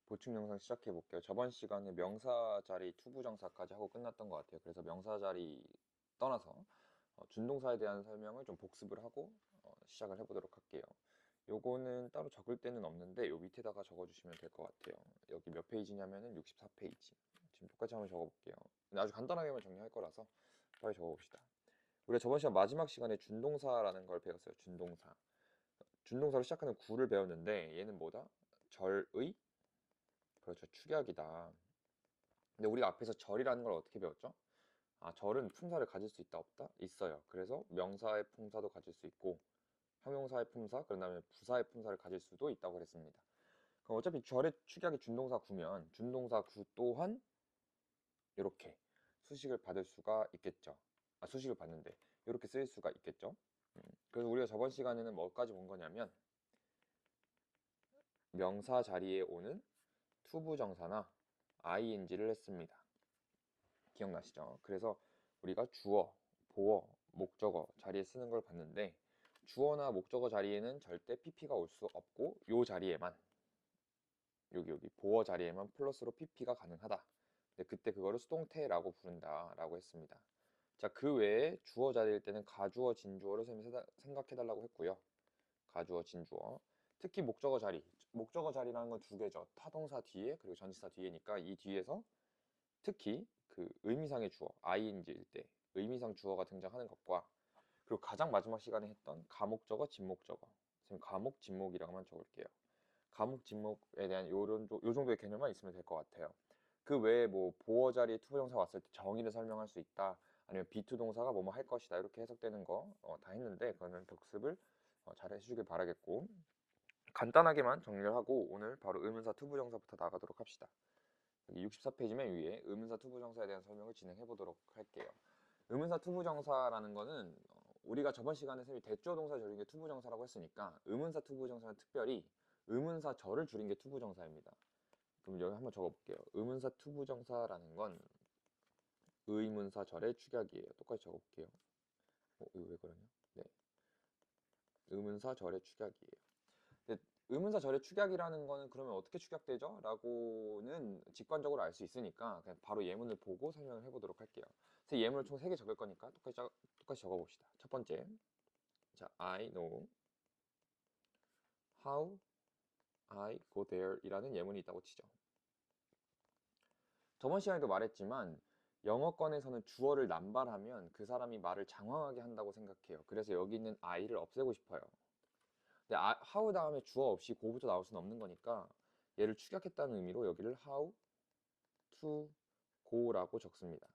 보충 영상 시작해 볼게요. 저번 시간에 명사 자리 투부정사까지 하고 끝났던 것 같아요. 그래서 명사 자리 떠나서 준동사에 대한 설명을 좀 복습을 하고 시작을 해보도록 할게요. 요거는 따로 적을 때는 없는데 요 밑에다가 적어주시면 될 것 같아요. 여기 몇 페이지냐면은 64페이지. 지금 똑같이 한번 적어볼게요. 근데 아주 간단하게만 정리할 거라서 빨리 적어봅시다. 우리가 저번 시간 마지막 시간에 준동사라는 걸 배웠어요. 준동사. 준동사로 시작하는 구를 배웠는데 얘는 뭐다? 절의? 그렇죠. 축약이다. 근데 우리가 앞에서 절이라는 걸 어떻게 배웠죠? 아, 절은 품사를 가질 수 있다, 없다? 있어요. 그래서 명사의 품사도 가질 수 있고 형용사의 품사, 그런 다음에 부사의 품사를 가질 수도 있다고 그랬습니다. 그럼 어차피 절의 축약이 준동사 구면 준동사 구 또한 이렇게 수식을 받을 수가 있겠죠. 아, 수식을 받는데 이렇게 쓰일 수가 있겠죠. 그래서 우리가 저번 시간에는 뭐까지 본 거냐면 명사 자리에 오는 투부정사나 ing를 했습니다. 기억나시죠? 그래서 우리가 주어, 보어, 목적어 자리에 쓰는 걸 봤는데 주어나 목적어 자리에는 절대 pp가 올 수 없고 요 자리에만 여기 보어 자리에만 플러스로 pp가 가능하다. 근데 그때 그거를 수동태라고 부른다라고 했습니다. 자, 그 외에 주어 자리일 때는 가주어, 진주어를 생각해 달라고 했고요. 가주어, 진주어. 특히 목적어 자리. 목적어 자리라는 건 두 개죠. 타동사 뒤에 그리고 전치사 뒤에니까 이 뒤에서 특히 그 의미상의 주어 ing일 때 의미상 주어가 등장하는 것과 그리고 가장 마지막 시간에 했던 가목적어, 진목적어. 지금 가목, 진목이라고만 적을게요. 가목, 진목에 대한 요 정도의 개념만 있으면 될 것 같아요. 그 외에 뭐 보어 자리에 투부정사 왔을 때 정의를 설명할 수 있다. 아니면 비투 동사가 뭐뭐 할 것이다. 이렇게 해석되는 거 다 했는데 그거는 복습을 잘 해주시길 바라겠고 간단하게만 정리를 하고 오늘 바로 의문사 투부정사부터 나가도록 합시다. 여기 64페이지면 위에 의문사 투부정사에 대한 설명을 진행해 보도록 할게요. 의문사 투부정사라는 거는 우리가 저번 시간에 쌤이 대조 동사 줄인 게 투부정사라고 했으니까 의문사 투부정사는 특별히 의문사 절을 줄인 게 투부정사입니다. 그럼 여기 한번 적어볼게요. 의문사 투부정사라는 건 의문사 절의 축약이에요. 똑같이 적어볼게요. 이거 왜 그러냐? 네, 의문사 절의 축약이에요. 근데 의문사 절의 축약이라는 거는 그러면 어떻게 축약되죠? 라고는 직관적으로 알 수 있으니까 그냥 바로 예문을 보고 설명을 해보도록 할게요. 그래서 예문을 총 3개 적을 거니까 똑같이 적어봅시다. 첫 번째, 자, I know how I go there 이라는 예문이 있다고 치죠. 저번 시간에도 말했지만 영어권에서는 주어를 남발하면 그 사람이 말을 장황하게 한다고 생각해요. 그래서 여기 있는 I를 없애고 싶어요. 근데 how 다음에 주어 없이 go부터 나올 수는 없는 거니까 얘를 축약했다는 의미로 여기를 how to go라고 적습니다.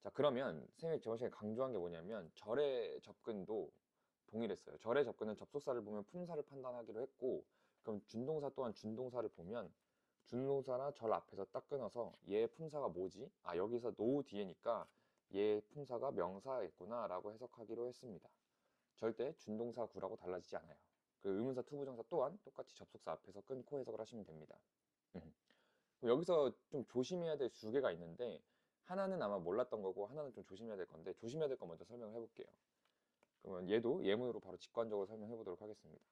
자, 그러면 선생님이 저번 시간에 강조한 게 뭐냐면 절의 접근도 동일했어요. 절의 접근은 접속사를 보면 품사를 판단하기로 했고 그럼 준동사 또한 준동사를 보면 준동사나 절 앞에서 딱 끊어서 얘 품사가 뭐지? 아, 여기서 no 뒤에니까 얘 품사가 명사겠구나 라고 해석하기로 했습니다. 절대 준동사 구라고 달라지지 않아요. 그 의문사 투부정사 또한 똑같이 접속사 앞에서 끊고 해석을 하시면 됩니다. 여기서 좀 조심해야 될 두 개가 있는데 하나는 아마 몰랐던 거고 하나는 좀 조심해야 될 건데 조심해야 될 거 먼저 설명을 해볼게요. 그러면 얘도 예문으로 바로 직관적으로 설명해 보도록 하겠습니다.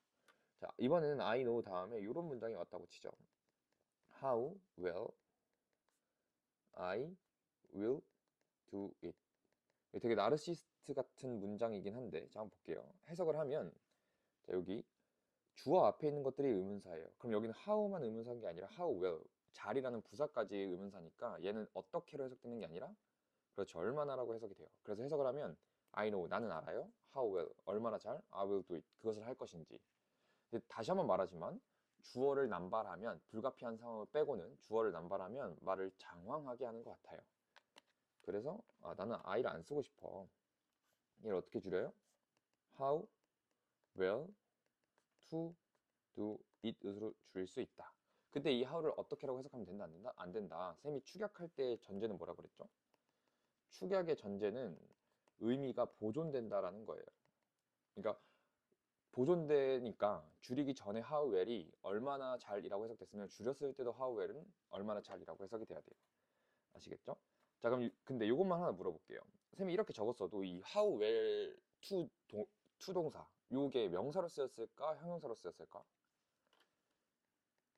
자, 이번에는 I know 다음에 이런 문장이 왔다고 치죠. How well I will do it. 되게 나르시스트 같은 문장이긴 한데 자, 한번 볼게요. 해석을 하면 자, 여기 주어 앞에 있는 것들이 의문사예요. 그럼 여기는 how만 의문사인 게 아니라 how well 잘이라는 부사까지 의문사니까 얘는 어떻게로 해석되는 게 아니라 그렇죠. 얼마나라고 해석이 돼요. 그래서 해석을 하면 I know 나는 알아요. How well 얼마나 잘 I will do it 그것을 할 것인지. 근데 다시 한번 말하지만 주어를 남발하면 불가피한 상황을 빼고는 주어를 남발하면 말을 장황하게 하는 것 같아요. 그래서 나는 I를 안 쓰고 싶어. 이걸 어떻게 줄여요? How well to do it으로 줄일 수 있다. 근데 이 how를 어떻게라고 해석하면 된다 안 된다? 안 된다. 쌤이 축약할 때 전제는 뭐라 그랬죠? 축약의 전제는 의미가 보존된다라는 거예요. 그러니까 보존되니까 줄이기 전에 how well이 얼마나 잘이라고 해석됐으면 줄였을 때도 how well은 얼마나 잘이라고 해석이 돼야 돼요. 아시겠죠? 자, 그럼 근데 이것만 하나 물어볼게요. 쌤이 이렇게 적었어도 이 how well to 동사 요게 명사로 쓰였을까 형용사로 쓰였을까?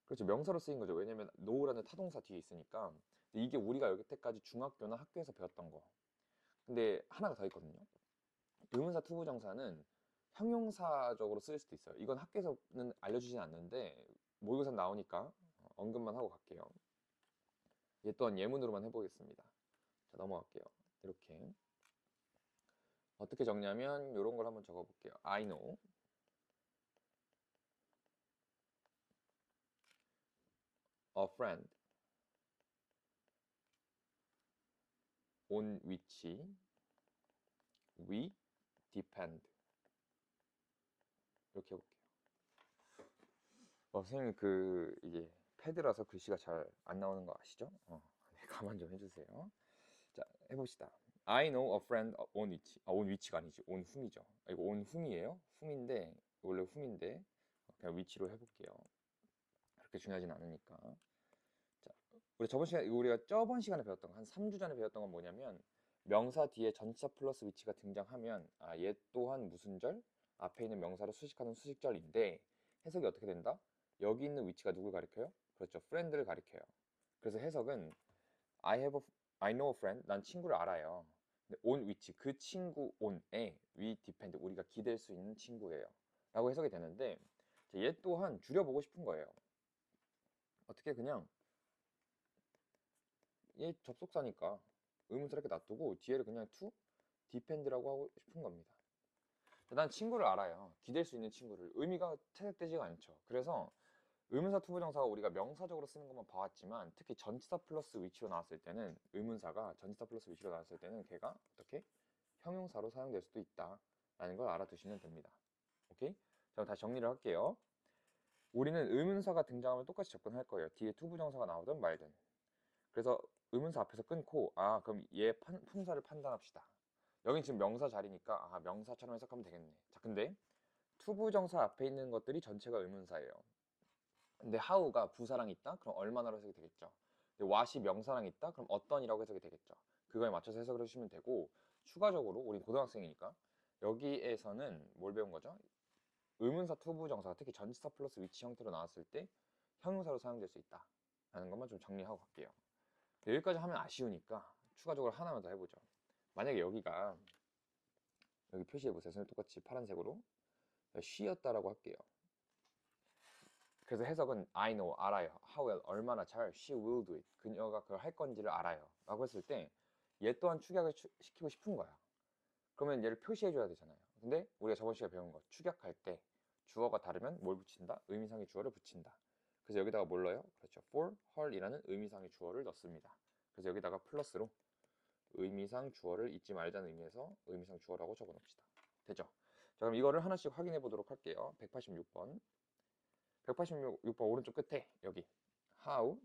그렇죠. 명사로 쓰인 거죠. 왜냐면 no라는 타동사 뒤에 있으니까. 근데 이게 우리가 여태까지 중학교나 학교에서 배웠던 거. 근데 하나가 더 있거든요. 의문사 투부정사는 형용사적으로 쓰일 수도 있어요. 이건 학교에서는 알려주진 않는데 모의고사 나오니까 언급만 하고 갈게요. 얘 또한 예문으로만 해보겠습니다. 자, 넘어갈게요. 이렇게 어떻게 적냐면 이런 걸 한번 적어볼게요. I know a friend on which we depend. 이렇게 해볼게요. 선생님 이게 패드라서 글씨가 잘 안 나오는 거 아시죠? 네, 가만 좀 해주세요. 자, 해봅시다. I know a friend on which, on which가 아니지, on whom이죠. 이거 on whom이에요. whom인데, 원래 whom인데, 그냥 which로 해볼게요. 그렇게 중요하진 않으니까. 자, 우리가 저번 시간에 배웠던 거, 한 3주 전에 배웠던 건 뭐냐면, 명사 뒤에 전치사 플러스 위치가 등장하면, 얘 또한 무슨 절? 앞에 있는 명사를 수식하는 수식절인데, 해석이 어떻게 된다? 여기 있는 위치가 누굴 가리켜요? 그렇죠. friend를 가리켜요. 그래서 해석은 I know a friend. 난 친구를 알아요. 근데 on which 그 친구 on에 we depend 우리가 기댈 수 있는 친구예요. 라고 해석이 되는데 얘 또한 줄여보고 싶은 거예요. 어떻게 그냥 얘 접속사니까 의문사 이렇게 놔두고 뒤에를 그냥 to depend라고 하고 싶은 겁니다. 난 친구를 알아요. 기댈 수 있는 친구를. 의미가 퇴색되지가 않죠. 그래서 의문사 투부정사가 우리가 명사적으로 쓰는 것만 봐왔지만 특히 전치사 플러스 위치로 나왔을 때는 의문사가 전치사 플러스 위치로 나왔을 때는 걔가 어떻게 형용사로 사용될 수도 있다 라는 걸 알아두시면 됩니다. 오케이? 자, 다시 정리를 할게요. 우리는 의문사가 등장하면 똑같이 접근할 거예요. 뒤에 투부정사가 나오든 말든. 그래서 의문사 앞에서 끊고 그럼 얘 품사를 판단합시다. 여긴 지금 명사 자리니까 명사처럼 해석하면 되겠네. 자, 근데 투부정사 앞에 있는 것들이 전체가 의문사예요. 근데 how가 부사랑 있다? 그럼 얼마나로 해석이 되겠죠. 근데 what이 명사랑 있다? 그럼 어떤이라고 해석이 되겠죠. 그거에 맞춰서 해석을 해주시면 되고 추가적으로 우리 고등학생이니까 여기에서는 뭘 배운 거죠? 의문사 투부정사가 특히 전치사 플러스 위치 형태로 나왔을 때 형용사로 사용될 수 있다 라는 것만 좀 정리하고 갈게요. 여기까지 하면 아쉬우니까 추가적으로 하나만 더 해보죠. 만약에 여기가 여기 표시해보세요. 선생님 똑같이 파란색으로 she였다라고 할게요. 그래서 해석은 I know, 알아요. How well, 얼마나 잘. She will do it. 그녀가 그걸 할 건지를 알아요. 라고 했을 때 얘 또한 축약을 시키고 싶은 거야. 그러면 얘를 표시해줘야 되잖아요. 근데 우리가 저번 시간에 배운 거 축약할 때 주어가 다르면 뭘 붙인다? 의미상의 주어를 붙인다. 그래서 여기다가 뭘 넣어요? 그렇죠. for her이라는 의미상의 주어를 넣습니다. 그래서 여기다가 플러스로 의미상 주어를 잊지 말자는 의미에서 의미상 주어라고 적어 놓읍시다. 됐죠? 자, 그럼 이거를 하나씩 확인해 보도록 할게요. 186번. 186번 오른쪽 끝에 여기 How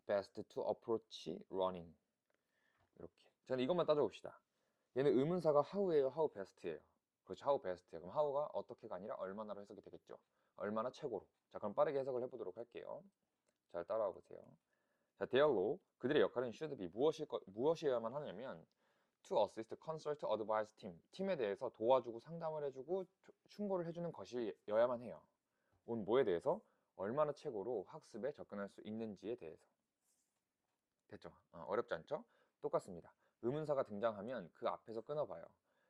best to approach running 이렇게 저는 이것만 따져봅시다. 얘는 의문사가 how예요, how best예요. 그렇죠, how best예요. 그럼 how가 어떻게가 아니라 얼마나로 해석이 되겠죠. 얼마나 최고로. 자, 그럼 빠르게 해석을 해보도록 할게요. 잘 따라와 보세요. 자, their 그들의 역할은 should be 무엇이어야만 하냐면 to assist, consult, advise team 팀에 대해서 도와주고 상담을 해주고 충고를 해주는 것이어야만 해요. 온 뭐에 대해서? 얼마나 최고로 학습에 접근할 수 있는지에 대해서. 됐죠? 어렵지 않죠? 똑같습니다. 의문사가 등장하면 그 앞에서 끊어봐요.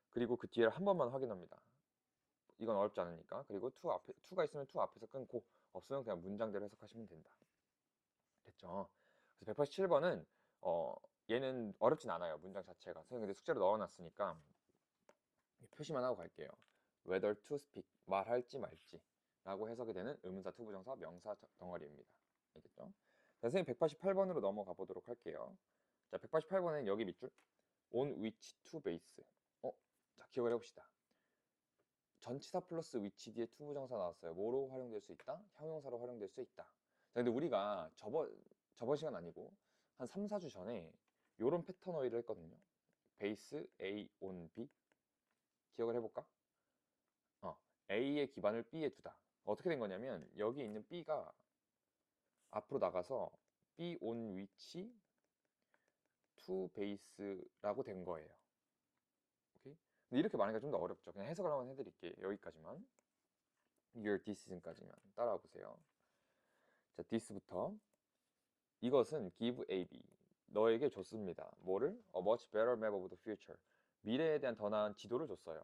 그리고 그 뒤를 한 번만 확인합니다. 이건 어렵지 않으니까. 그리고 to가 있으면 to 앞에서 끊고 없으면 그냥 문장대로 해석하시면 된다. 됐죠? 그래서 187번은 얘는 어렵진 않아요. 문장 자체가. 선생님 근데 숙제로 넣어놨으니까 표시만 하고 갈게요. whether to speak, 말할지 말지 라고 해석이 되는 의문사, 투부정사, 명사 덩어리입니다. 알겠죠? 자, 선생님 188번으로 넘어가 보도록 할게요. 자, 188번은 여기 밑줄 on which to base. 자, 기억을 해봅시다. 전치사 플러스 which 뒤에 투부정사 나왔어요. 뭐로 활용될 수 있다? 형용사로 활용될 수 있다. 자, 근데 우리가 저번 시간 아니고 한 3, 4주 전에 요런 패턴 어휘를 했거든요. base A on B. 기억을 해볼까? A의 기반을 B에 두다. 어떻게 된 거냐면 여기 있는 B가 앞으로 나가서 B on which to base라고 된 거예요. 오케이? 근데 이렇게 말하니까 좀 더 어렵죠. 그냥 해석을 한번 해드릴게요. 여기까지만. Your decision까지만 따라와 보세요. 자, 자, this부터 이것은 give AB 너에게 줬습니다. 뭐를? A much better map of the future 미래에 대한 더 나은 지도를 줬어요.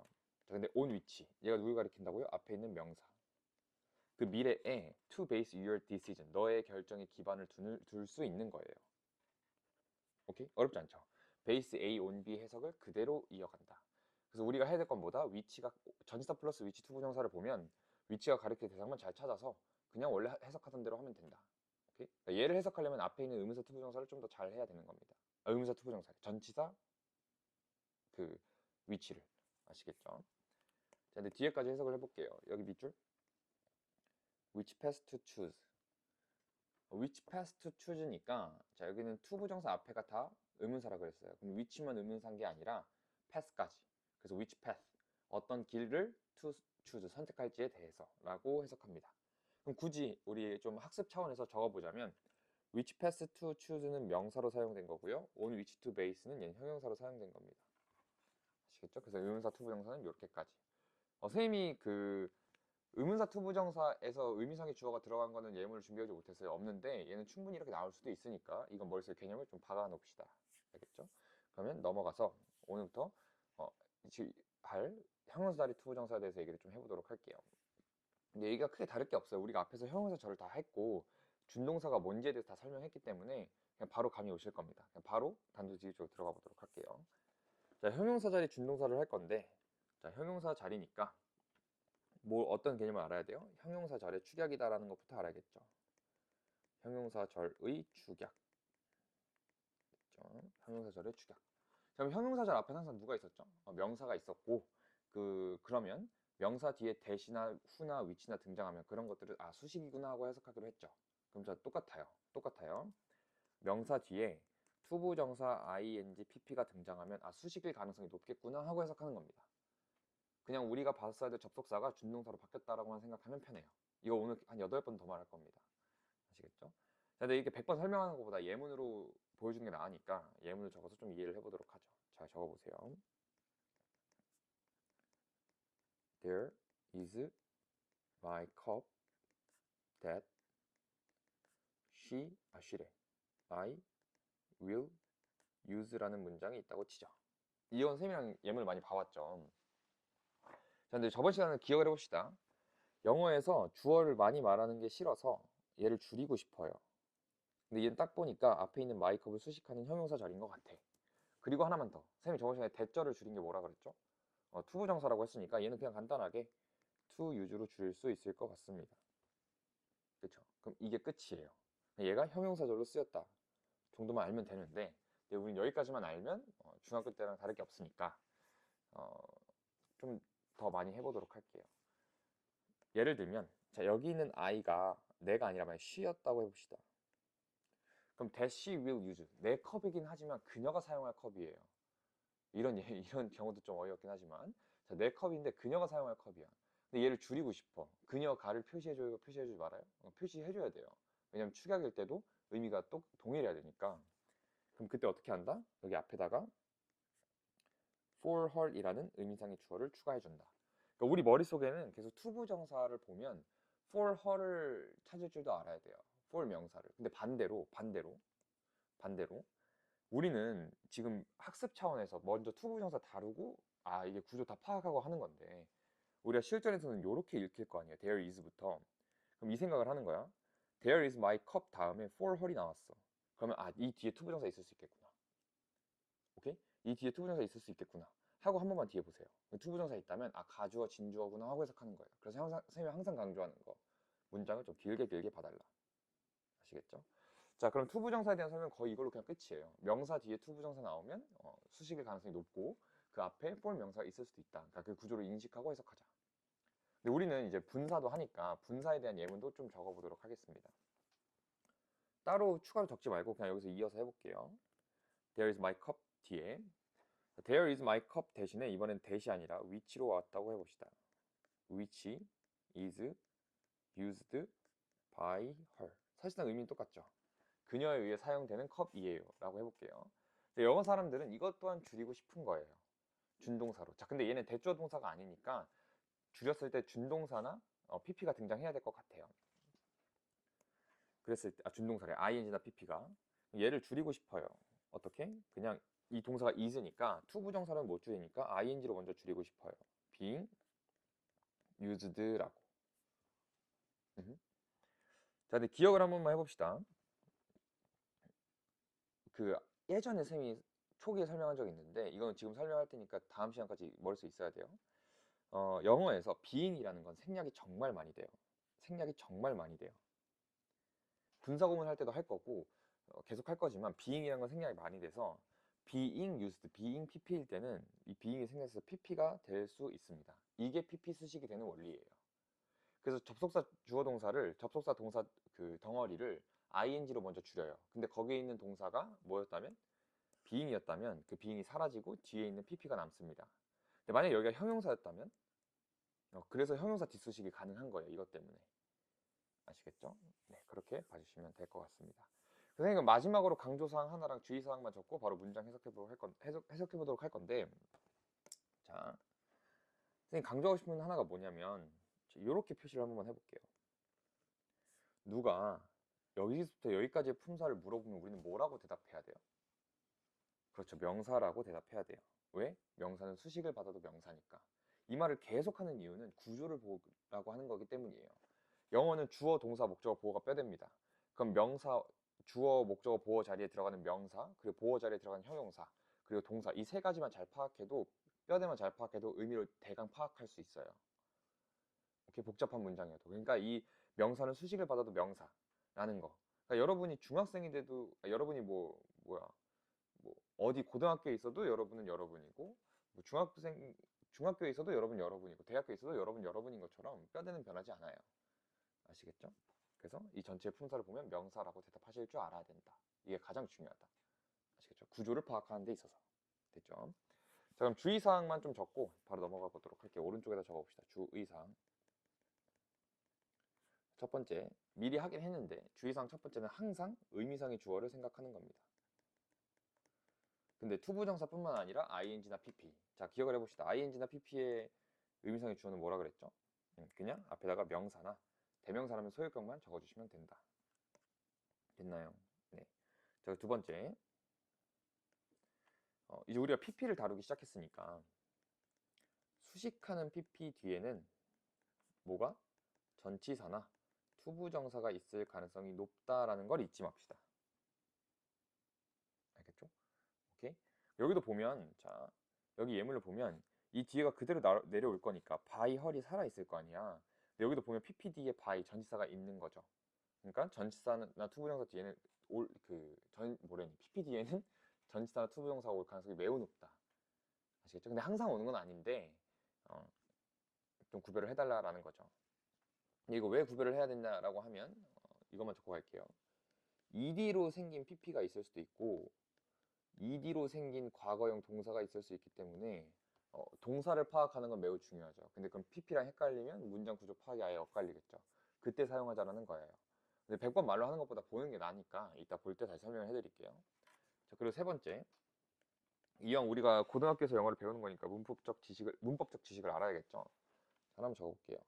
자, 근데 on which 얘가 누굴 가리킨다고요? 앞에 있는 명사. 그 미래에 to base your decision 너의 결정에 기반을 둘 수 있는 거예요. 오케이? 어렵지 않죠? base A on B 해석을 그대로 이어간다. 그래서 우리가 해야 될 건 뭐다? 위치가 전치사 플러스 위치 투부정사를 보면 위치가 가리킬 대상만 잘 찾아서 그냥 원래 해석하던 대로 하면 된다. 오케이? 그러니까 얘를 해석하려면 앞에 있는 의문사 투부정사를 좀 더 잘 해야 되는 겁니다. 의문사 투부정사 전치사 그 위치를 아시겠죠? 자, 근데 뒤에까지 해석을 해볼게요. 여기 밑줄 which path to choose which path to choose니까 자 여기는 to 부정사 앞에가 다 의문사라 그랬어요. 그럼 which만 의문사인 게 아니라 path까지. 그래서 which path 어떤 길을 to choose 선택할지에 대해서 라고 해석합니다. 그럼 굳이 우리 좀 학습 차원에서 적어보자면 which path to choose는 명사로 사용된 거고요. on which to base는 얘는 형용사로 사용된 겁니다. 아시겠죠? 그래서 의문사 to 부정사는 이렇게까지. 선생님이 그 의문사 투부정사에서 의미상의 주어가 들어간 거는 예문을 준비하지 못했어요. 없는데 얘는 충분히 이렇게 나올 수도 있으니까 이건 머릿속에 개념을 좀 박아 놓읍시다. 알겠죠? 그러면 넘어가서 오늘부터 할 형용사자리 투부정사에 대해서 얘기를 좀 해보도록 할게요. 근데 얘기가 크게 다를 게 없어요. 우리가 앞에서 형용사 절을 다 했고 준동사가 뭔지에 대해서 다 설명했기 때문에 그냥 바로 감이 오실 겁니다. 그냥 바로 단도직입적으로 들어가 보도록 할게요. 자, 형용사 자리 준동사를 할 건데 자, 형용사 자리니까 어떤 개념을 알아야 돼요? 형용사절의 축약이다라는 것부터 알아야겠죠. 형용사절의 축약. 그렇죠? 형용사절의 축약. 그럼 형용사절 앞에 항상 누가 있었죠? 명사가 있었고 그러면 명사 뒤에 대시나 후나 위치나 등장하면 그런 것들을 수식이구나 하고 해석하기로 했죠. 그럼 자 똑같아요. 명사 뒤에 투부정사 ing, pp가 등장하면 수식일 가능성이 높겠구나 하고 해석하는 겁니다. 그냥 우리가 봤어야 될 접속사가 준동사로 바뀌었다라고만 생각하면 편해요. 이거 오늘 한 8번 더 말할 겁니다. 아시겠죠? 근데 이렇게 100번 설명하는 것보다 예문으로 보여주는 게 나으니까 예문을 적어서 좀 이해를 해보도록 하죠. 자, 적어보세요. There is my cup that she래. I will use라는 문장이 있다고 치죠. 이건 쌤이랑 예문을 많이 봐왔죠. 자, 근데 저번 시간에 기억을 해봅시다. 영어에서 주어를 많이 말하는 게 싫어서 얘를 줄이고 싶어요. 근데 얘는 딱 보니까 앞에 있는 마이컵을 수식하는 형용사 자리인 것 같아. 그리고 하나만 더. 쌤이 저번 시간에 대절을 줄인 게 뭐라 그랬죠? 투부정사라고 했으니까 얘는 그냥 간단하게 to use로 줄일 수 있을 것 같습니다. 그쵸? 그럼 이게 끝이에요. 얘가 형용사절로 쓰였다 정도만 알면 되는데 우린 여기까지만 알면 중학교 때랑 다를 게 없으니까 좀 더 많이 해보도록 할게요. 예를 들면 자 여기 있는 I가 내가 아니라 만약 she였다고 해봅시다. 그럼 that she will use 내 컵이긴 하지만 그녀가 사용할 컵이에요. 이런 경우도 좀 어이없긴 하지만 자, 내 컵인데 그녀가 사용할 컵이야. 근데 얘를 줄이고 싶어. 그녀가를 표시해줘요, 표시해주지 말아요? 표시해줘야 돼요. 왜냐면 축약일 때도 의미가 동일해야 되니까. 그럼 그때 어떻게 한다? 여기 앞에다가 for her이라는 의미상의 주어를 추가해준다. 그러니까 우리 머릿속에는 계속 투부정사를 보면 for her를 찾을 줄도 알아야 돼요. for 명사를. 근데 반대로 우리는 지금 학습 차원에서 먼저 투부정사 다루고 이게 구조 다 파악하고 하는 건데 우리가 실전에서는 이렇게 읽힐 거 아니에요. There is부터. 그럼 이 생각을 하는 거야. There is my cup 다음에 for her이 나왔어. 그러면 이 뒤에 투부정사 있을 수 있겠구나. 오케이? 이 뒤에 투부정사 있을 수 있겠구나 하고 한 번만 뒤에 보세요. 투부정사 있다면 가주어 진주어구나 하고 해석하는 거예요. 그래서 선생님이 항상 강조하는 거 문장을 좀 길게 봐달라. 아시겠죠? 자, 그럼 투부정사에 대한 설명 거의 이걸로 그냥 끝이에요. 명사 뒤에 투부정사 나오면 수식일 가능성이 높고 그 앞에 for 명사가 있을 수도 있다. 그러니까 그 구조를 인식하고 해석하자. 근데 우리는 이제 분사도 하니까 분사에 대한 예문도 좀 적어보도록 하겠습니다. 따로 추가로 적지 말고 그냥 여기서 이어서 해볼게요. There is my cup 뒤에 There is my cup 대신에 이번엔 대시 아니라 which로 왔다고 해봅시다. which is used by her. 사실상 의미는 똑같죠. 그녀에 의해 사용되는 컵이에요 라고 해볼게요. 영어 사람들은 이것 또한 줄이고 싶은 거예요. 준동사로. 자, 근데 얘는 대주어 동사가 아니니까 줄였을 때 준동사나 pp가 등장해야 될 것 같아요. 그랬을 때, 준동사래. ing나 pp가. 얘를 줄이고 싶어요. 어떻게? 그냥 이 동사가 is니까 투부정사는 못 줄이니까 ing로 먼저 줄이고 싶어요. being used라고. 자, 근데 기억을 한 번만 해봅시다. 그 예전에 쌤이 초기에 설명한 적이 있는데 이거는 지금 설명할 테니까 다음 시간까지 머릿속에 있어야 돼요. 영어에서 being이라는 건 생략이 정말 많이 돼요. 생략이 정말 많이 돼요. 분사구문 할 때도 할 거고 계속 할 거지만 being이라는 건 생략이 많이 돼서 being used, being pp일 때는 이 being이 생략해서 pp가 될 수 있습니다. 이게 pp 수식이 되는 원리예요. 그래서 접속사 주어 동사를 접속사 동사 그 덩어리를 ing로 먼저 줄여요. 근데 거기에 있는 동사가 뭐였다면 being이었다면 그 being이 사라지고 뒤에 있는 pp가 남습니다. 근데 만약 여기가 형용사였다면 그래서 형용사 뒷수식이 가능한 거예요. 이것 때문에. 아시겠죠? 네, 그렇게 봐주시면 될 것 같습니다. 선생님, 마지막으로 강조사항 하나랑 주의사항만 적고 바로 문장 해석해보도록 할 건데, 자, 선생님 강조하고 싶은 하나가 뭐냐면 이렇게 표시를 한 번만 해볼게요. 누가 여기서부터 여기까지의 품사를 물어보면 우리는 뭐라고 대답해야 돼요? 그렇죠. 명사라고 대답해야 돼요. 왜? 명사는 수식을 받아도 명사니까. 이 말을 계속하는 이유는 구조를 보라고 하는 거기 때문이에요. 영어는 주어, 동사, 목적어, 보어가 뼈대입니다. 그럼 명사, 주어, 목적어, 보어 자리에 들어가는 명사, 그리고 보어 자리에 들어가는 형용사, 그리고 동사 이 세 가지만 잘 파악해도 뼈대만 잘 파악해도 의미를 대강 파악할 수 있어요. 이렇게 복잡한 문장이어도. 그러니까 이 명사는 수식을 받아도 명사라는 거. 그러니까 여러분이 중학생이 돼도 여러분이 뭐 어디 고등학교에 있어도 여러분은 여러분이고 뭐 중학교에 있어도 여러분이고 대학교에 있어도 여러분인 것처럼 뼈대는 변하지 않아요. 아시겠죠? 그래서 이 전체의 품사를 보면 명사라고 대답하실 줄 알아야 된다. 이게 가장 중요하다. 아시겠죠? 구조를 파악하는 데 있어서. 됐죠? 자, 그럼 주의사항만 좀 적고 바로 넘어가 보도록 할게요. 오른쪽에다 적어봅시다. 주의사항. 첫 번째, 미리 하긴 했는데 주의사항 첫 번째는 항상 의미상의 주어를 생각하는 겁니다. 근데 투부정사뿐만 아니라 ing나 pp. 자, 기억을 해봅시다. ing나 pp의 의미상의 주어는 뭐라 그랬죠? 그냥 앞에다가 명사나 대명사라면 소유격만 적어주시면 된다. 됐나요? 네. 자, 두 번째. 이제 우리가 pp를 다루기 시작했으니까 수식하는 pp 뒤에는 뭐가? 전치사나 투부정사가 있을 가능성이 높다라는 걸 잊지 맙시다. 알겠죠? 오케이? 여기도 보면 자, 여기 예문을 보면 이 뒤에가 그대로 내려올 거니까 by her이 살아있을 거 아니야. 근데 여기도 보면 pp 뒤에 by 전치사가 있는 거죠. 그러니까 전치사나 투부정사 뒤에는 pp 뒤에는 전치사나 투부정사가 올 가능성이 매우 높다. 아시겠죠? 근데 항상 오는 건 아닌데 좀 구별을 해달라라는 거죠. 근데 이거 왜 구별을 해야 된다라고 하면 이것만 적고 갈게요. ed로 생긴 pp가 있을 수도 있고 ed로 생긴 과거형 동사가 있을 수 있기 때문에 동사를 파악하는 건 매우 중요하죠. 근데 그럼 pp랑 헷갈리면 문장 구조 파악이 아예 엇갈리겠죠. 그때 사용하자라는 거예요. 근데 100번 말로 하는 것보다 보는 게 나으니까 이따 볼 때 다시 설명을 해드릴게요. 자, 그리고 세 번째, 이왕 우리가 고등학교에서 영어를 배우는 거니까 문법적 지식을 알아야겠죠. 자, 한번 적어볼게요.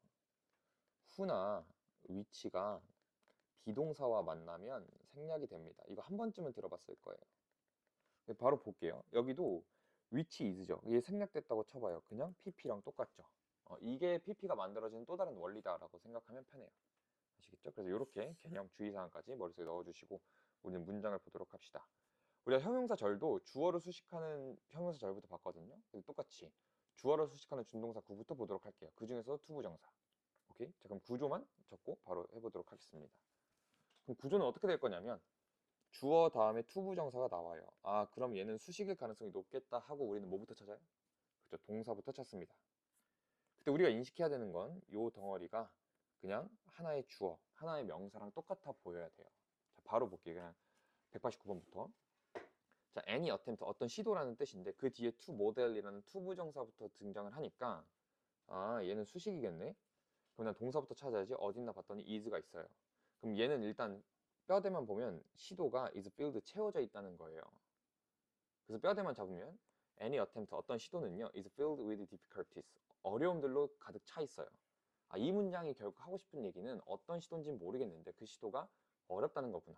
who나 which가 비동사와 만나면 생략이 됩니다. 이거 한 번쯤은 들어봤을 거예요. 바로 볼게요. 여기도 which is죠. 이게 생략됐다고 쳐봐요. 그냥 pp랑 똑같죠. 이게 pp가 만들어지는 또 다른 원리다라고 생각하면 편해요. 아시겠죠? 그래서 이렇게 개념 주의사항까지 머릿속에 넣어주시고 우리는 문장을 보도록 합시다. 우리가 형용사절도 주어를 수식하는 형용사절부터 봤거든요. 그래서 똑같이 주어를 수식하는 준동사 구부터 보도록 할게요. 그 중에서 투부정사. 오케이? 자, 그럼 구조만 적고 바로 해보도록 하겠습니다. 그럼 구조는 어떻게 될 거냐면 주어 다음에 투부정사가 나와요. 아, 그럼 얘는 수식일 가능성이 높겠다 하고 우리는 뭐부터 찾아요? 그렇죠. 동사부터 찾습니다. 그때 우리가 인식해야 되는 건 이 덩어리가 그냥 하나의 주어, 하나의 명사랑 똑같아 보여야 돼요. 자, 바로 볼게요. 그냥 189번부터. 자, any attempt, 어떤 시도라는 뜻인데 그 뒤에 to model이라는 투부정사부터 등장을 하니까 아, 얘는 수식이겠네? 그럼 난 동사부터 찾아야지. 어딨나 봤더니 is가 있어요. 그럼 얘는 일단 뼈대만 보면 시도가 is filled, 채워져 있다는 거예요. 그래서 뼈대만 잡으면 any attempt, 어떤 시도는요 is filled with difficulties, 어려움들로 가득 차 있어요. 아, 이 문장이 결국 하고 싶은 얘기는 어떤 시도인지 모르겠는데 그 시도가 어렵다는 거구나.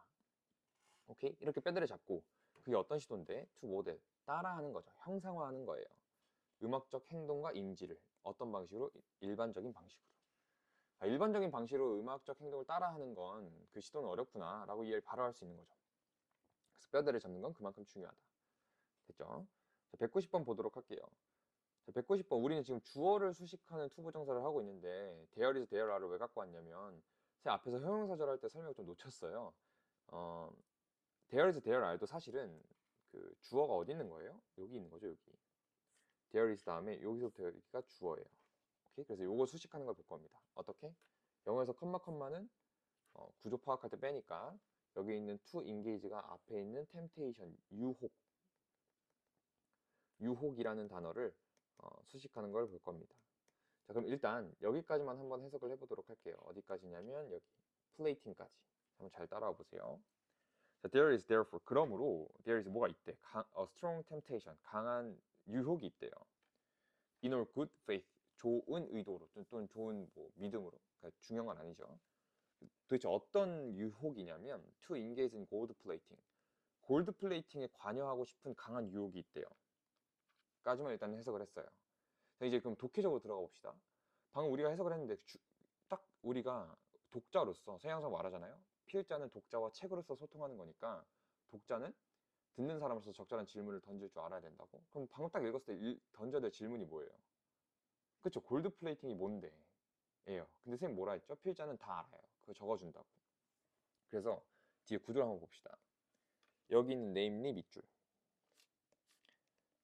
오케이? 이렇게 뼈대를 잡고 그게 어떤 시도인데? to model, 따라하는 거죠. 형상화하는 거예요. 음악적 행동과 인지를 어떤 방식으로? 일반적인 방식으로. 일반적인 방식으로 음악적 행동을 따라하는 건 그 시도는 어렵구나 라고 이해를 바로 할 수 있는 거죠. 그래서 뼈대를 잡는 건 그만큼 중요하다. 됐죠? 자, 190번 보도록 할게요. 자, 190번 우리는 지금 주어를 수식하는 투부정사를 하고 있는데 there is, there are를 왜 갖고 왔냐면 제가 앞에서 형용사절 할 때 설명을 좀 놓쳤어요. there is, there are도 사실은 그 주어가 어디 있는 거예요? 여기 있는 거죠, 여기. there is 다음에 여기서부터 여기가 주어예요. 오케이? 그래서 요거 수식하는 걸 볼 겁니다. 어떻게? 영어에서 컴마는 구조 파악할 때 빼니까 여기 있는 to engage가 앞에 있는 temptation, 유혹이라는 단어를 수식하는 걸 볼 겁니다. 자, 그럼 일단 여기까지만 한번 해석을 해보도록 할게요. 어디까지냐면 여기 플레이팅까지. 한번 잘 따라와 보세요. 자, there is therefore 그러므로 there is 뭐가 있대? a strong temptation, 강한 유혹이 있대요. in our good faith, 좋은 의도로 또는 좋은 뭐 믿음으로. 그러니까 중요한 건 아니죠. 도대체 어떤 유혹이냐면 to engage in gold plating, 골드 플레이팅에 관여하고 싶은 강한 유혹이 있대요. 까지만 일단 해석을 했어요. 자, 이제 그럼 독해적으로 들어가 봅시다. 방금 우리가 해석을 했는데 딱 우리가 독자로서 서양사 말하잖아요. 필자는 독자와 책으로서 소통하는 거니까 독자는 듣는 사람으로서 적절한 질문을 던질 줄 알아야 된다고? 그럼 방금 딱 읽었을 때 던져야 될 질문이 뭐예요? 그쵸? 골드 플레이팅이 뭔데? 예요. 근데 선생님 뭐라 했죠? 필자는 다 알아요. 그거 적어준다고. 그래서 뒤에 구조를 한번 봅시다. 여기 있는 네임리 밑줄.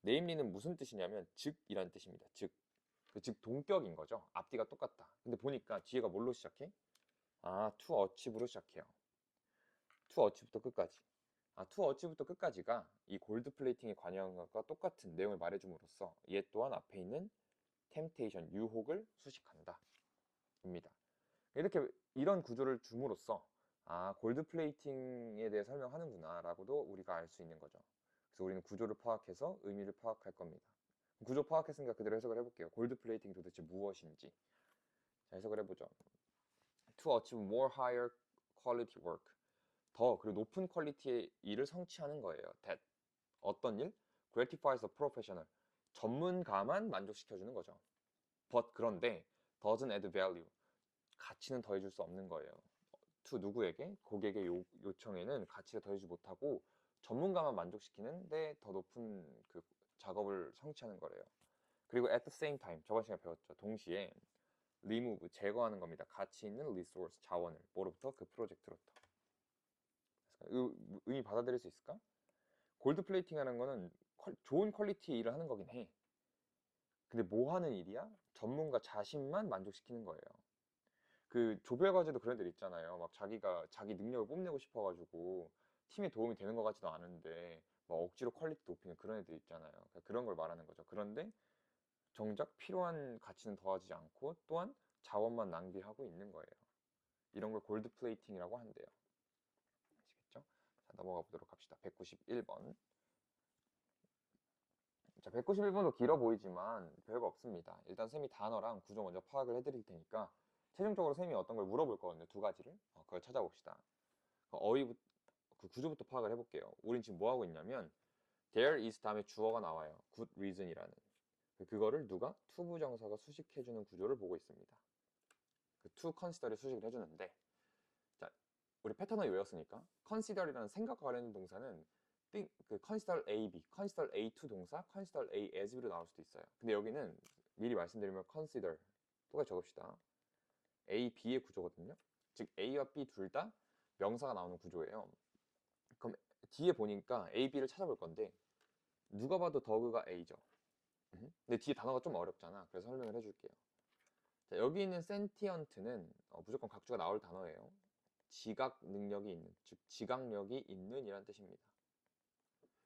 네임리는 무슨 뜻이냐면 즉이란 뜻입니다. 즉. 즉 동격인 거죠. 앞뒤가 똑같다. 근데 보니까 뒤에가 뭘로 시작해? to achieve로 시작해요. to achieve부터 끝까지. to achieve부터 끝까지가 이 골드 플레이팅에 관여한 것과 똑같은 내용을 말해줌으로써 얘 또한 앞에 있는 temptation, 유혹을 수식한다. 입니다. 이렇게 이런 구조를 줌으로써 골드 플레이팅에 대해 설명하는구나 라고도 우리가 알 수 있는 거죠. 그래서 우리는 구조를 파악해서 의미를 파악할 겁니다. 구조 파악했으니까 그대로 해석을 해볼게요. 골드 플레이팅이 도대체 무엇인지. 자, 해석을 해보죠. To achieve more higher quality work. 더 그리고 높은 퀄리티의 일을 성취하는 거예요. That 어떤 일? Gratifies the professional. 전문가만 만족시켜주는 거죠. But 그런데 doesn't add value. 가치는 더해줄 수 없는 거예요. to 누구에게? 고객의 요청에는 가치를 더해주지 못하고 전문가만 만족시키는데 더 높은 그 작업을 성취하는 거래요. 그리고 at the same time, 저번 시간에 배웠죠. 동시에 remove, 제거하는 겁니다. 가치 있는 resource, 자원을. 뭐로부터? 그 프로젝트로부터. 의미 받아들일 수 있을까? 골드 플레이팅 하는 거는 좋은 퀄리티의 일을 하는 거긴 해. 근데 뭐 하는 일이야? 전문가 자신만 만족시키는 거예요. 그 조별과제도 그런 애들 있잖아요. 막 자기가 자기 능력을 뽐내고 싶어가지고 팀에 도움이 되는 것 같지도 않은데 막 억지로 퀄리티 높이는 그런 애들 있잖아요. 그러니까 그런 걸 말하는 거죠. 그런데 정작 필요한 가치는 더하지 않고 또한 자원만 낭비하고 있는 거예요. 이런 걸 골드 플레이팅이라고 한대요. 아시겠죠? 자, 넘어가 보도록 합시다. 191번. 자, 191번도 길어 보이지만 별거 없습니다. 일단 쌤이 단어랑 구조 먼저 파악을 해드릴 테니까 최종적으로 쌤이 어떤 걸 물어볼 거거든요. 두 가지를. 그걸 찾아봅시다. 그 구조부터 파악을 해볼게요. 우린 지금 뭐 하고 있냐면 there is 다음에 주어가 나와요. good reason이라는. 그거를 누가? 투부정사가 수식해주는 구조를 보고 있습니다. 그 to consider를 수식을 해주는데, 자, 우리 패턴을 외웠으니까 consider이라는 생각과 관련된 동사는 그 consider A, B, consider A2 동사, consider A as B로 나올 수도 있어요. 근데 여기는 미리 말씀드리면 consider 똑같이 적읍시다. A, B의 구조거든요. 즉 A와 B 둘 다 명사가 나오는 구조예요. 그럼 뒤에 보니까 A, B를 찾아볼 건데 누가 봐도 더그가 A죠. 근데 뒤에 단어가 좀 어렵잖아. 그래서 설명을 해줄게요. 자, 여기 있는 sentient는 무조건 각주가 나올 단어예요. 지각 능력이 있는, 즉 지각력이 있는 이란 뜻입니다.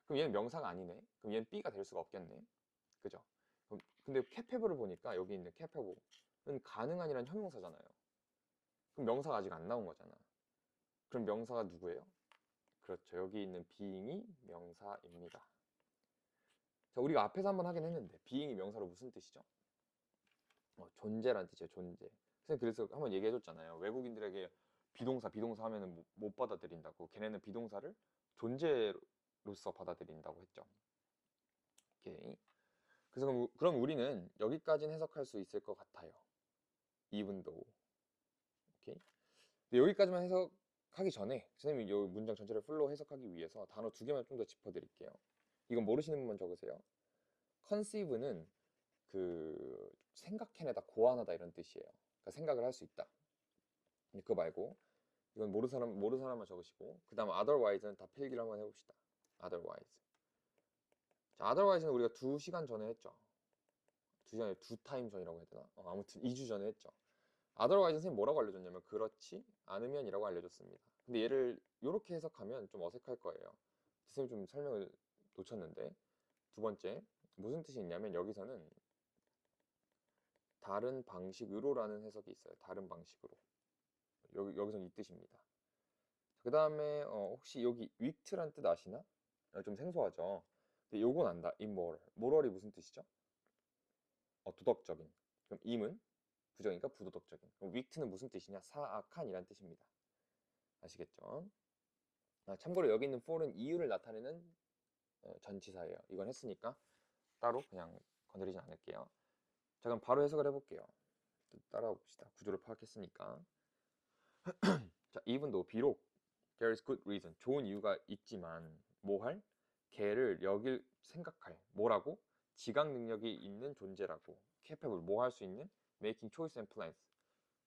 그럼 얘는 명사가 아니네. 그럼 얘는 B가 될 수가 없겠네. 그죠? 근데 capable을 보니까 여기 있는 capable은 가능한이란 형용사잖아요. 그럼 명사가 아직 안 나온 거잖아. 그럼 명사가 누구예요? 그렇죠. 여기 있는 being이 명사입니다. 자, 우리가 앞에서 한번 하긴 했는데 being이 명사로 무슨 뜻이죠? 존재란 뜻이에요. 존재. 선생님 그래서 한번 얘기해 줬잖아요. 외국인들에게 비동사 하면은 못 받아들인다고. 걔네는 비동사를 존재로서 받아들인다고 했죠. 오케이. 그래서 그럼 우리는 여기까지는 해석할 수 있을 것 같아요. even though. 오케이. 근데 여기까지만 해석하기 전에 선생님이 이 문장 전체를 풀로 해석하기 위해서 단어 2개만 좀 더 짚어드릴게요. 이건 모르시는 분만 적으세요. conceive는 그 생각해내다, 고안하다 이런 뜻이에요. 그러니까 생각을 할 수 있다. 그거 말고 이건 모르는 사람만 적으시고, 그 다음 otherwise는 다 필기를 한번 해봅시다. otherwise. 자, otherwise는 우리가 2시간 전에 했죠. 2시간에 2타임 전이라고 해야 되나? 아무튼 2주 전에 했죠. otherwise 선생님 뭐라고 알려줬냐면 그렇지 않으면이라고 알려줬습니다. 근데 얘를 이렇게 해석하면 좀 어색할 거예요. 선생님 좀 설명을 놓쳤는데, 두 번째 무슨 뜻이 있냐면 여기서는 다른 방식으로라는 해석이 있어요. 다른 방식으로. 여기서는 이 뜻입니다. 그 다음에 혹시 여기 wicked란 뜻 아시나? 좀 생소하죠. 근데 요건 안다. immoral. moral이 무슨 뜻이죠? 도덕적인. 그럼 im은 부정이니까 부도덕적인. 그럼 wicked는 무슨 뜻이냐? 사악한이란 뜻입니다. 아시겠죠? 참고로 여기 있는 for은 이유를 나타내는 전치사예요. 이건 했으니까 따로 그냥 건드리진 않을게요. 자, 그럼 바로 해석을 해볼게요. 따라와 봅시다. 구조를 파악했으니까. 자, even though 비록 there is good reason 좋은 이유가 있지만 뭐 할? 걔를 여길 생각할 뭐라고? 지각 능력이 있는 존재라고. capable 뭐 할 수 있는? making choice and plans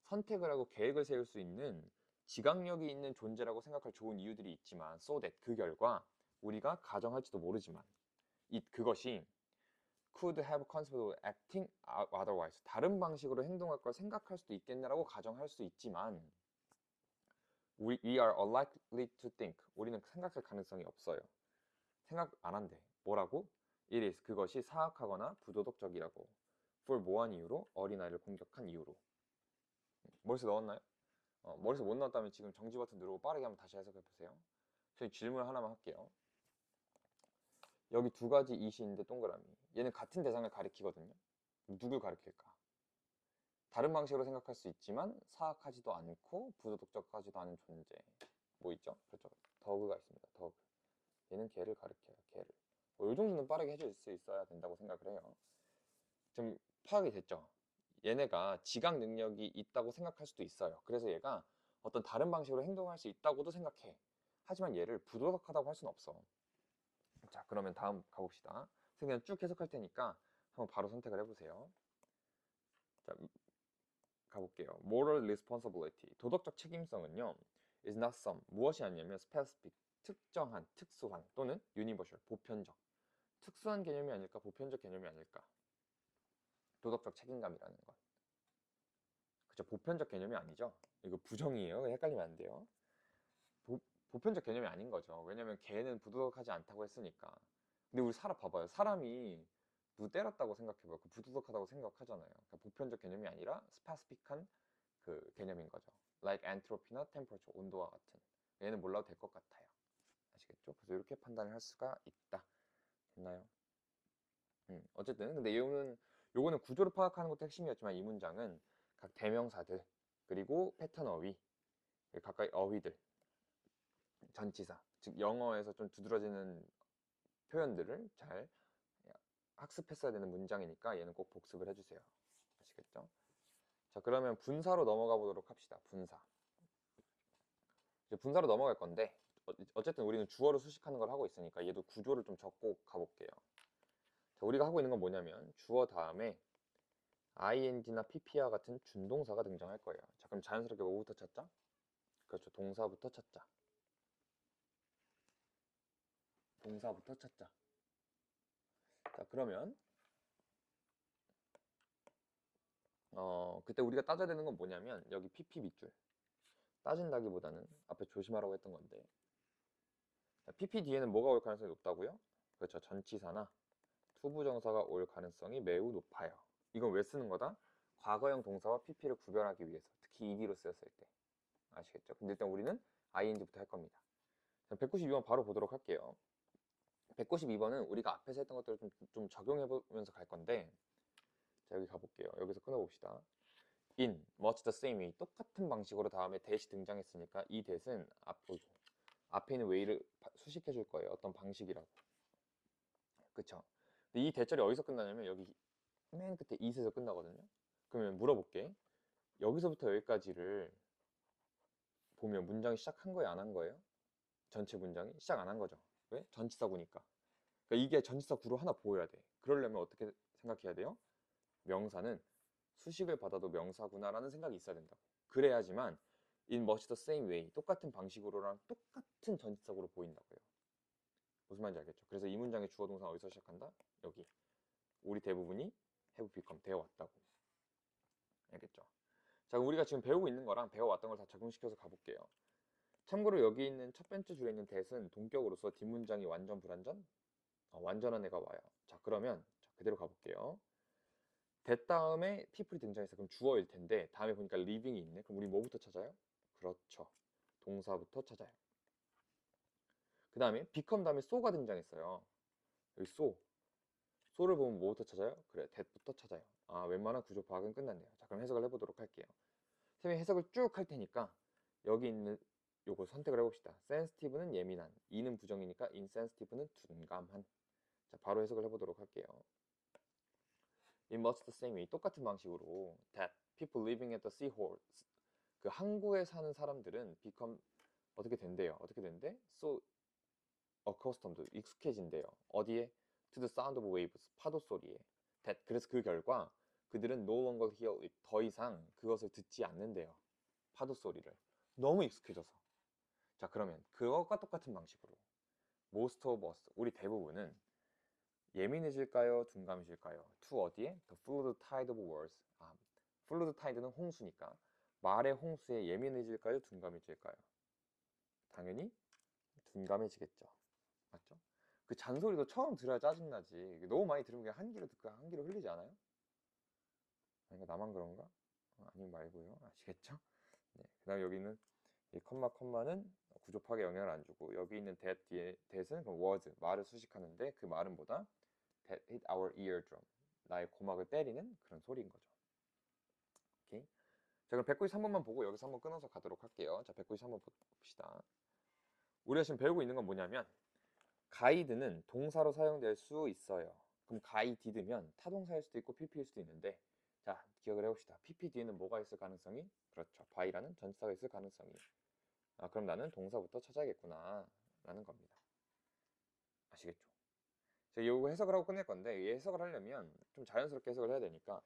선택을 하고 계획을 세울 수 있는 지각력이 있는 존재라고 생각할 좋은 이유들이 있지만 so that 그 결과 우리가 가정할지도 모르지만 그것이 could have conceived of acting otherwise 다른 방식으로 행동할 걸 생각할 수도 있겠네라고 가정할 수 있지만 we are unlikely to think 우리는 생각할 가능성이 없어요. 생각 안 한대. 뭐라고? it is 그것이 사악하거나 부도덕적이라고. for 뭐한 이유로? 어린아이를 공격한 이유로. 머릿속에 넣었나요? 머릿속에 못 넣었다면 지금 정지 버튼 누르고 빠르게 한번 다시 해석해보세요. 저희 질문 하나만 할게요. 여기 두 가지 이시인데 동그라미. 얘는 같은 대상을 가리키거든요. 누굴 가리킬까? 다른 방식으로 생각할 수 있지만 사악하지도 않고 부도덕적하지도 않은 존재. 뭐 있죠? 그렇죠. 더그가 있습니다. 더그. 얘는 걔를 가리켜요. 걔를. 이 정도는 빠르게 해줄 수 있어야 된다고 생각을 해요. 좀 파악이 됐죠? 얘네가 지각 능력이 있다고 생각할 수도 있어요. 그래서 얘가 어떤 다른 방식으로 행동할 수 있다고도 생각해. 하지만 얘를 부도덕하다고 할 수는 없어. 자, 그러면 다음 가봅시다. 그냥 쭉 해석할 테니까 한번 바로 선택을 해보세요. 자, 가볼게요. Moral responsibility. 도덕적 책임성은요. is not some. 무엇이 아니냐면 specific. 특정한, 특수한 또는 universal. 보편적. 특수한 개념이 아닐까? 보편적 개념이 아닐까? 도덕적 책임감이라는 건. 그죠? 보편적 개념이 아니죠? 이거 부정이에요. 헷갈리면 안 돼요. 보편적 개념이 아닌 거죠. 왜냐면 걔는 부도덕하지 않다고 했으니까. 근데 우리 봐봐요. 사람이 누구 때렸다고 생각해봐요. 그 부도덕하다고 생각하잖아요. 그러니까 보편적 개념이 아니라 스파시픽한 그 개념인 거죠. Like entropy나 temperature, 온도와 같은. 얘는 몰라도 될 것 같아요. 아시겠죠? 그래서 이렇게 판단을 할 수가 있다. 됐나요? 어쨌든 근데 요거는 구조를 파악하는 것도 핵심이었지만 이 문장은 각 대명사들 그리고 패턴 어휘 가까이 어휘들 전치사 즉 영어에서 좀 두드러지는 표현들을 잘 학습했어야 되는 문장이니까 얘는 꼭 복습을 해주세요. 아시겠죠? 자, 그러면 분사로 넘어가 보도록 합시다. 분사. 이제 분사로 넘어갈 건데 어쨌든 우리는 주어를 수식하는 걸 하고 있으니까 얘도 구조를 좀 적고 가볼게요. 자, 우리가 하고 있는 건 뭐냐면 주어 다음에 ing나 pp와 같은 준동사가 등장할 거예요. 자, 그럼 자연스럽게 뭐부터 찾자? 그렇죠. 동사부터 찾자. 동사부터 찾자. 자, 그러면 그때 우리가 따져야 되는 건 뭐냐면 여기 pp 밑줄 따진다기보다는 앞에 조심하라고 했던 건데 자, pp 뒤에는 뭐가 올 가능성이 높다고요? 그렇죠. 전치사나 투부정사가 올 가능성이 매우 높아요. 이건 왜 쓰는 거다? 과거형 동사와 pp를 구별하기 위해서 특히 ed로 쓰였을 때 아시겠죠? 근데 일단 우리는 ing부터 할 겁니다. 192번 바로 보도록 할게요. 192번은 우리가 앞에서 했던 것들을 좀 적용해보면서 갈 건데 자, 여기 가볼게요. 여기서 끊어봅시다. in much the same way 똑같은 방식으로 다음에 that이 등장했으니까 이 that은 앞에 있는 way를 수식해 줄 거예요. 어떤 방식이라고. 그쵸? 근데 이 대절이 어디서 끝나냐면 여기 맨 끝에 it에서 끝나거든요. 그러면 물어볼게. 여기서부터 여기까지를 보면 문장이 시작한 거예요, 안 한 거예요? 전체 문장이 시작 안 한 거죠. 왜? 전치사구니까. 그러니까 이게 전치사 구로 하나 보여야 돼. 그러려면 어떻게 생각해야 돼요? 명사는 수식을 받아도 명사구나라는 생각이 있어야 된다고. 그래야지만 in much the same way 똑같은 방식으로랑 똑같은 전치사구로 보인다고요. 무슨 말인지 알겠죠? 그래서 이 문장의 주어 동사 어디서 시작한다? 여기. 우리 대부분이 have become 되어 왔다고. 알겠죠? 자, 그럼 우리가 지금 배우고 있는 거랑 배워왔던 걸 다 적용시켜서 가볼게요. 참고로 여기 있는 첫 번째 줄에 있는 that은 동격으로서 뒷문장이 완전 불완전? 완전한 애가 와요. 자, 그러면 그대로 가볼게요. that 다음에 people이 등장했어. 그럼 주어일 텐데 다음에 보니까 living이 있네. 그럼 우리 뭐부터 찾아요? 그렇죠. 동사부터 찾아요. 그 다음에 become 다음에 so가 등장했어요. 여기 so를 보면 뭐부터 찾아요? 그래, that부터 찾아요. 웬만한 구조 파악은 끝났네요. 자, 그럼 해석을 해보도록 할게요. 선생님이 해석을 쭉 할 테니까 여기 있는 요거 선택을 해봅시다. sensitive는 예민한, 이는 부정이니까 insensitive는 둔감한. 자, 바로 해석을 해보도록 할게요. In much the same way, 똑같은 방식으로 that people living at the seashore, 그 항구에 사는 사람들은 become 어떻게 된대요? 어떻게 된대? So accustomed, 익숙해진대요. 어디에? To the sound of waves, 파도 소리에. That, 그래서 그 결과 그들은 no longer hear it, 더 이상 그것을 듣지 않는데요. 파도 소리를. 너무 익숙해져서. 자, 그러면 그것과 똑같은 방식으로 most of us, 우리 대부분은 예민해질까요? 둔감해질까요? to 어디에? The flood tide of words. flood tide는 홍수니까 말의 홍수에 예민해질까요? 둔감해질까요? 당연히 둔감해지겠죠. 맞죠? 그 잔소리도 처음 들어야 짜증나지. 너무 많이 들으면 그냥 한 귀로 듣고 한 귀로 흘리지 않아요? 아닌가 나만 그런가? 아니 말고요. 아시겠죠? 네. 그 다음에 여기는 이 컴마는 구조 파악에 영향을 안 주고 여기 있는 that 뒤에 that은 그럼 was 말을 수식하는데 그 말은 뭐다? That hit our eardrum. 나의 고막을 때리는 그런 소리인 거죠. 오케이. 자, 그럼 193번만 보고 여기서 한번 끊어서 가도록 할게요. 자, 193번 봅시다. 우리가 지금 배우고 있는 건 뭐냐면 가이드는 동사로 사용될 수 있어요. 그럼 가이디드면 타동사일 수도 있고 pp일 수도 있는데 자, 기억을 해봅시다. pp 뒤에는 뭐가 있을 가능성이? 그렇죠. by라는 전치사가 있을 가능성이. 그럼 나는 동사부터 찾아야겠구나 라는 겁니다. 아시겠죠? 제가 이거 해석을 하고 끝낼 건데 이 해석을 하려면 좀 자연스럽게 해석을 해야 되니까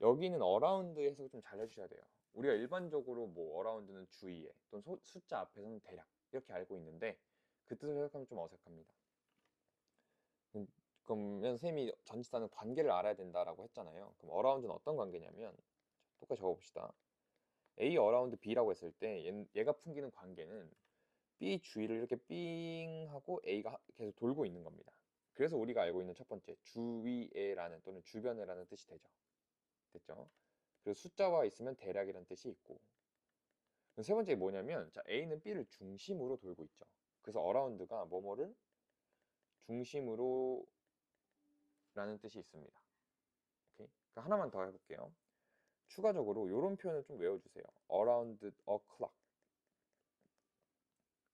여기는 어라운드 해석을 좀 잘 해주셔야 돼요. 우리가 일반적으로 뭐 어라운드는 주위에 또는 숫자 앞에서는 대략 이렇게 알고 있는데 그 뜻을 해석하면 좀 어색합니다. 그러면 쌤이 전치사는 관계를 알아야 된다라고 했잖아요. 그럼 어라운드는 어떤 관계냐면 똑같이 적어봅시다. A 어라운드 B라고 했을 때 얘가 풍기는 관계는 B 주위를 이렇게 삥 하고 A가 계속 돌고 있는 겁니다. 그래서 우리가 알고 있는 첫 번째 주위에라는 또는 주변에라는 뜻이 되죠. 됐죠? 그리고 숫자와 있으면 대략이라는 뜻이 있고 세 번째 뭐냐면 자, A는 B를 중심으로 돌고 있죠. 그래서 어라운드가 뭐뭐를 중심으로 라는 뜻이 있습니다. 오케이? 그러니까 하나만 더 해볼게요. 추가적으로 이런 표현을 좀 외워주세요. around a clock.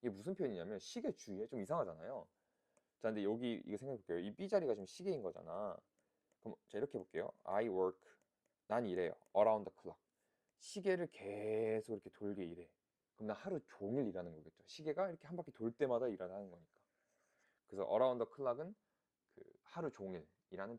이게 무슨 표현이냐면 시계 주위에 좀 이상하잖아요. 자, 근데 여기 이거 생각해볼게요. 이 B 자리가 지금 시계인 거잖아. 그럼 자 이렇게 해볼게요. I work. 난 일해요. around the clock. 시계를 계속 이렇게 돌게 일해. 그럼 나 하루 종일 일하는 거겠죠. 시계가 이렇게 한 바퀴 돌 때마다 일하는 거니까. 그래서 around the clock은 그 하루 종일 일하는